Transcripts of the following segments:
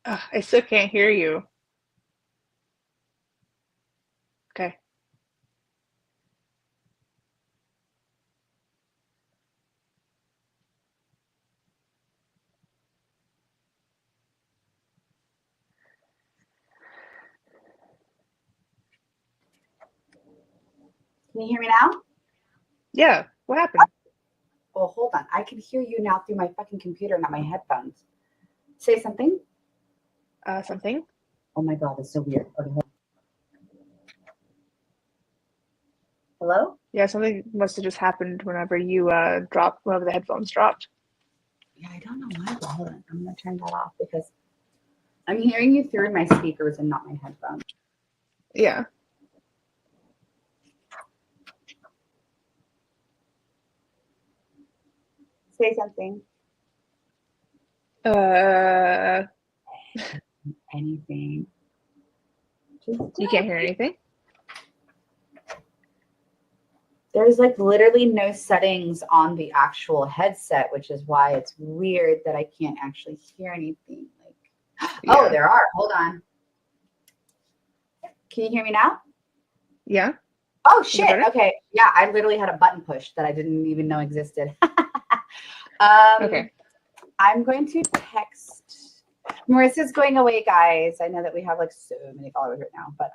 I still can't hear you. Okay. Can you hear me now? Yeah. What happened? Well, hold on. I can hear you now through my fucking computer, not my headphones. Say something. Something? Oh my god, that's so weird. Okay, hello? Yeah, something must have just happened whenever you whenever the headphones dropped. Yeah, I don't know why, but hold on. I'm gonna turn that off because I'm hearing you through my speakers and not my headphones. Yeah. Say something. Uh, Anything. you can't hear anything? There's like literally no settings on the actual headset, which is why it's weird that I can't actually hear anything. Like, oh, Yeah. there are. Hold on. Can you hear me now? Yeah? Oh Is it shit. better? Okay. Yeah, I literally had a button push that I didn't even know existed. Okay. I'm going to text. Marissa's going away, guys. I know that we have like so many followers right now, but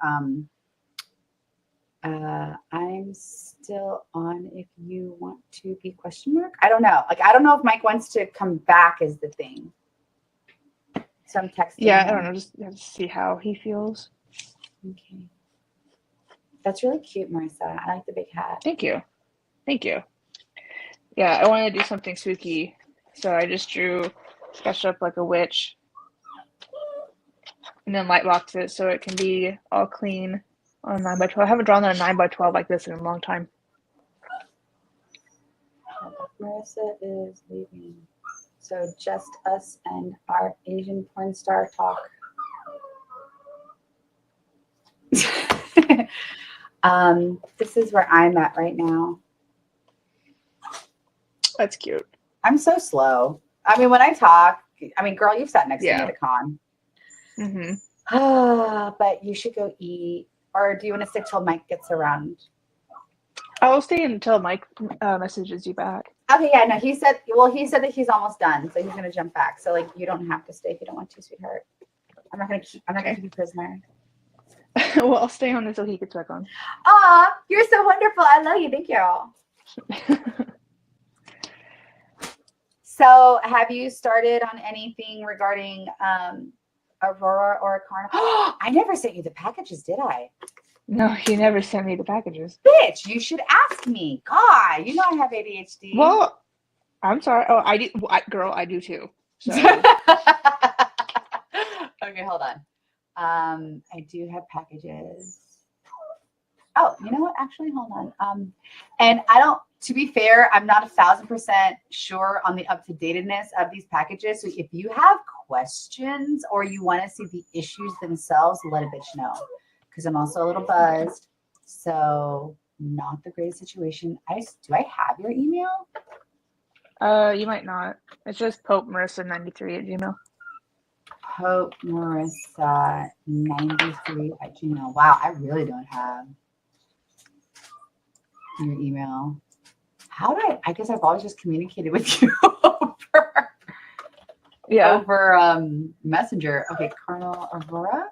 I'm still on if you want to be question mark. I don't know. Like I don't know if Mike wants to come back is the thing. So I'm texting Yeah, I don't him. know. Just have to see how he feels. Okay. That's really cute, Marissa. I like the big hat. Thank you. Thank you. Yeah, I wanted to do something spooky, so I just sketched up like a witch, and then light boxed it so it can be all clean on a 9x12. I haven't drawn on a 9x12 like this in a long time. Marissa is leaving. So just us and our Asian porn star talk. This is where I'm at right now. That's cute. I'm so slow. I mean, when I talk, I mean, girl, you've sat next to me at Yeah. a con. Mm-hmm. But you should go eat. Or do you want to stick till Mike gets around? I'll stay until Mike messages you back. Okay, yeah, no, he said that he's almost done, so he's gonna jump back. So like you don't have to stay if you don't want to, sweetheart. I'm not gonna keep you prisoner. Well, I'll stay on until he gets back on. Aw, you're so wonderful. I love you. Thank you. So have you started on anything regarding Aurora or Carnival? I never sent you the packages, did I? No, he never sent me the packages. Bitch, you should ask me. God, you know I have ADHD. Well, I'm sorry. Oh, I do, girl. I do too. So. Okay, hold on. I do have packages. Oh, you know what? Actually, hold on. And I don't. To be fair, I'm not 1,000% sure on the up-to-datedness of these packages. So if you have questions or you want to see the issues themselves, let a bitch know. Because I'm also a little buzzed. So not the greatest situation. Do I have your email? You might not. It's just Pope Marissa 93 at Gmail. Pope Marissa 93 at Gmail. Wow, I really don't have your email. How do I guess I've always just communicated with you over Messenger. Okay, Colonel Aurora.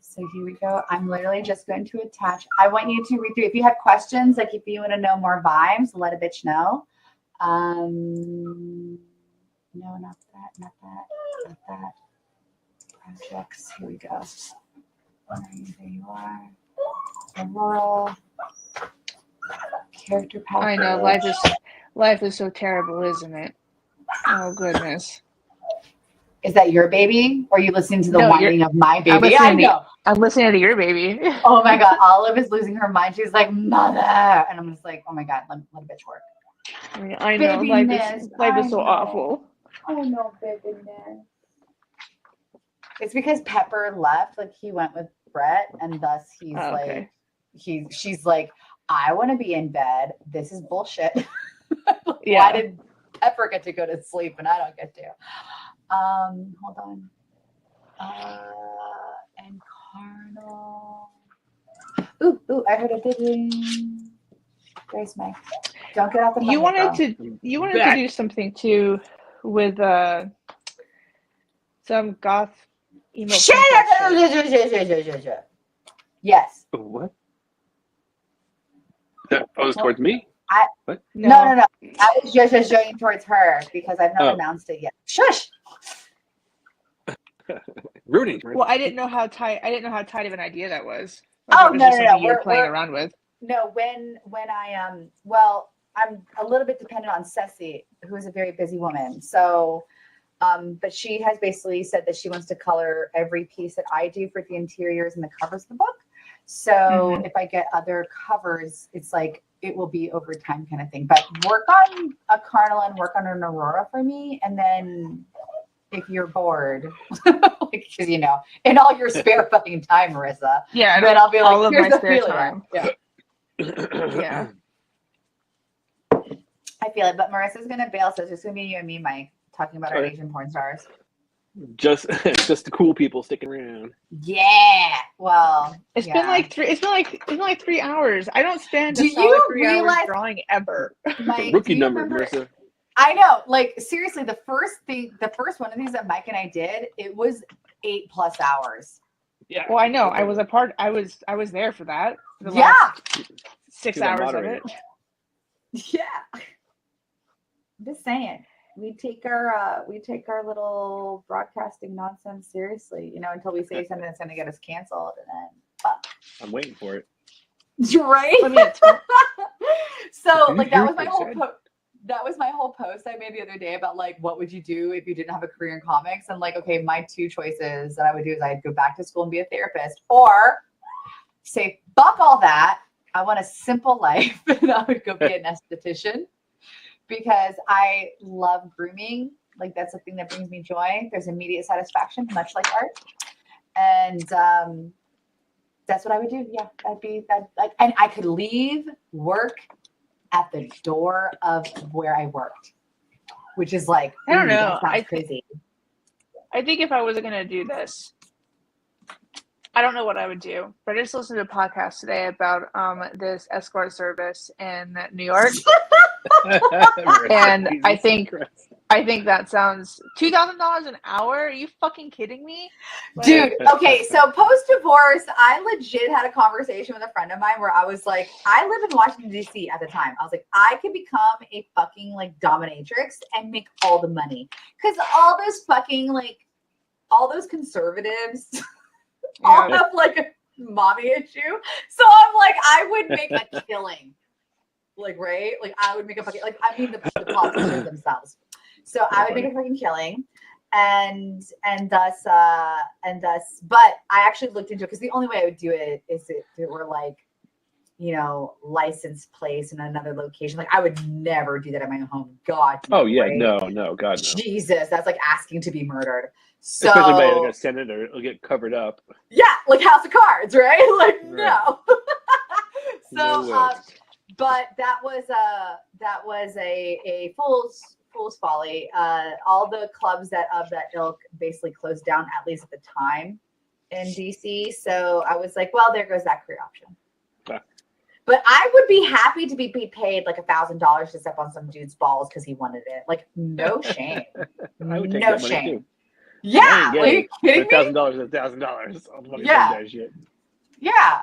So here we go. I'm literally just going to attach. I want you to read through. If you have questions, like if you want to know more vibes, let a bitch know. No, not that, not that. Projects. Here we go. There you are. Aurora. Character package. I know life is so terrible, isn't it? Oh goodness. Is that your baby? Or are you listening to the whining of my baby? I'm listening to your baby. Oh my God. Olive is losing her mind. She's like, mother. And I'm just like, oh my God, let a bitch work. I know. Life is so awful. Oh no, babyness. It's because Pepper left. Like he went with Brett, and thus he's like, she's like, I want to be in bed. This is bullshit. Why did Pepper get to go to sleep and I don't get to? Hold on. And Carnal. Ooh, I heard a ding. There's Meg. Don't get out the phone. You wanted to do something too with some goth emo. Shut up! Yes. What? That posed towards me? What? No. I was just joking towards her because I've not announced it yet. Shush. Rudy. Well, I didn't know how tight of an idea that was. Like, no. You're playing around with. No, when I'm a little bit dependent on Ceci, who is a very busy woman. So, but she has basically said that she wants to color every piece that I do for the interiors and the covers of the book. So if I get other covers, it's like it will be over time kind of thing. But work on a Carnal and work on an Aurora for me, and then if you're bored, because in all your spare fucking time, Marissa. Yeah, then I'll be like, all of here's my the spare feeling. time. Yeah. Yeah. I feel it, but Marissa's gonna bail, so it's just gonna be you and me, Mike, talking about our Asian porn stars. Just the cool people sticking around. Yeah. Well, it's been like 3 hours. I don't spend a solid 3 hours drawing ever. Mike, rookie number, Marissa. I know. Like seriously, the first one of these that Mike and I did, it was 8+ hours. Yeah. Well, I know. I was was there for that. For the last 6 hours of it. Yeah. I'm just saying. We take our little broadcasting nonsense seriously, until we say something that's going to get us canceled, and then I'm waiting for it. You're right. So, like, that was my whole that was my whole post I made the other day about like, what would you do if you didn't have a career in comics? And like, okay, my two choices that I would do is I'd go back to school and be a therapist, or say fuck all that. I want a simple life, and I would go be an esthetician. Because I love grooming. Like that's the thing that brings me joy. There's immediate satisfaction, much like art. And that's what I would do. Yeah, that'd be that. Like, and I could leave work at the door of where I worked, which is like, I don't know. That sounds crazy. I think if I wasn't going to do this, I don't know what I would do. But I just listened to a podcast today about this escort service in New York. And I think that sounds $2,000 an hour. Are you fucking kidding me? Dude, okay, so post-divorce, I legit had a conversation with a friend of mine where I was like, I live in Washington, D.C. at the time. I was like, I could become a fucking like dominatrix and make all the money. Because all those fucking like, all those conservatives all have like a mommy issue. So I'm like, I would make a killing. Like, right? Like, I would make a fucking, like, I mean, the politicians themselves. So I would make a fucking killing. And thus, but I actually looked into it because the only way I would do it is if it were like, licensed place in another location. Like, I would never do that at my home. God. Oh, yeah. Right? No, God, no. Jesus. That's like asking to be murdered. So, especially by like a senator, it'll get covered up. Yeah. Like House of Cards, right? Like, right. No. So, no but that was a fool's folly. All the clubs of that ilk basically closed down, at least at the time, in DC. So I was like, well, there goes that career option. Yeah. But I would be happy to be paid like $1,000 to step on some dude's balls because he wanted it. Like, no shame. I would take no that money shame. Too. Yeah, are you kidding me? $1,000 is $1,000. Yeah. Shit. Yeah.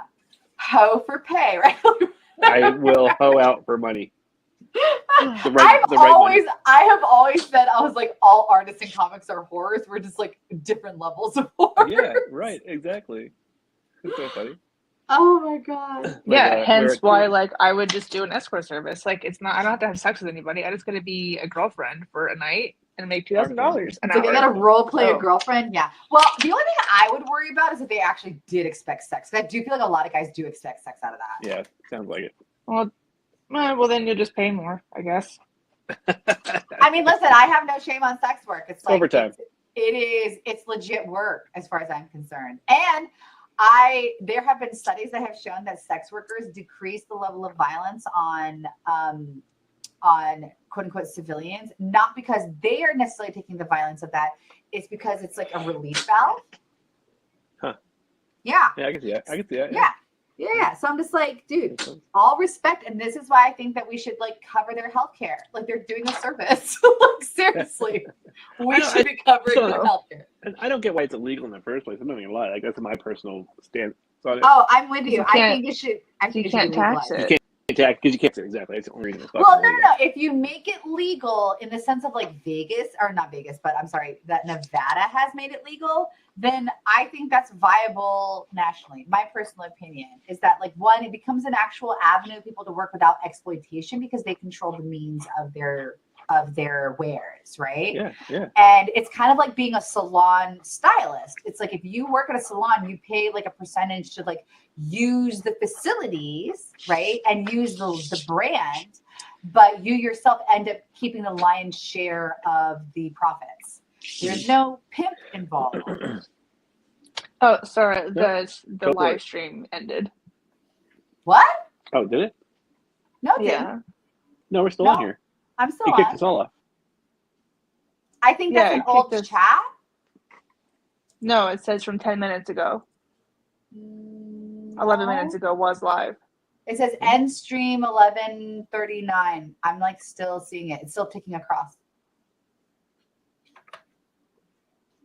Hoe for pay, right? I will hoe out for money. I have always said, I was like, all artists in comics are whores. We're just like different levels of whores. Yeah, right, exactly. It's so funny. Oh my God. Yeah, hence why like I would just do an escort service. Like I don't have to have sex with anybody. I just gotta be a girlfriend for a night and make $2,000 an hour. So they gotta role play a girlfriend. Yeah. Well, the only thing I would worry about is if they actually did expect sex. I do feel like a lot of guys do expect sex out of that. Yeah, sounds like it. Well, then you'll just pay more, I guess. I mean, listen, I have no shame on sex work. It's like overtime. It's legit work as far as I'm concerned. And there have been studies that have shown that sex workers decrease the level of violence on quote unquote civilians, not because they are necessarily taking the violence of that. It's because it's like a relief valve. Yeah. Yeah, I can see that. I can see that. Yeah. So I'm just like, dude, all respect. And this is why I think that we should like cover their healthcare. Like they're doing a service. Like seriously, we should be covering their healthcare. And I don't get why it's illegal in the first place. I'm not gonna lie. Like that's my personal stance on it. Oh, I'm with you. You I think it should. I think You it should can't be tax legalized. it. Because you can't say exactly. That's the only reason it's Well, fucking no. illegal. If you make it legal in the sense of like Vegas, or not Vegas, but I'm sorry, that Nevada has made it legal, then I think that's viable nationally. My personal opinion is that, like, one, it becomes an actual avenue of people to work without exploitation because they control the means of their wares, right? Yeah. And it's kind of like being a salon stylist. It's like if you work at a salon, you pay like a percentage to like use the facilities, right? And use the brand, but you yourself end up keeping the lion's share of the profits. There's no pimp involved. Oh, sorry. The Go for live it. stream ended. What? Oh, did it? No, dude. Yeah. No, we're still No. on here. I'm still You kicked on. us all off. I think Yeah, that's an it old kicked us- chat. No, it says from 10 minutes ago. 11 minutes ago was live. It says end stream 11:39. I'm like still seeing it. It's still ticking across.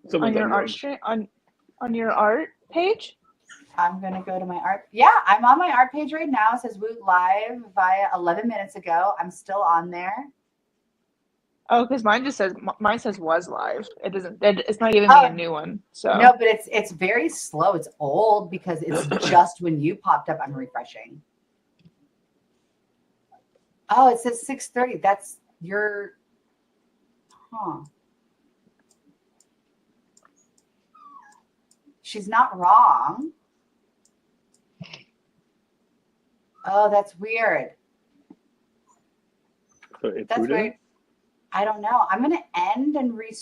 Someone's On your on art stream on your art page? I'm gonna go to my art. Yeah, I'm on my art page right now. It says Woot live via 11 minutes ago. I'm still on there. Oh, because mine says was live. It doesn't. It's not giving me a new one. So No, but it's very slow. It's old because it's just when you popped up. I'm refreshing. Oh, it says 6:30. That's your. Huh. She's not wrong. Oh, that's weird. So it's That's Buddha? weird. I don't know. I'm gonna end and restart.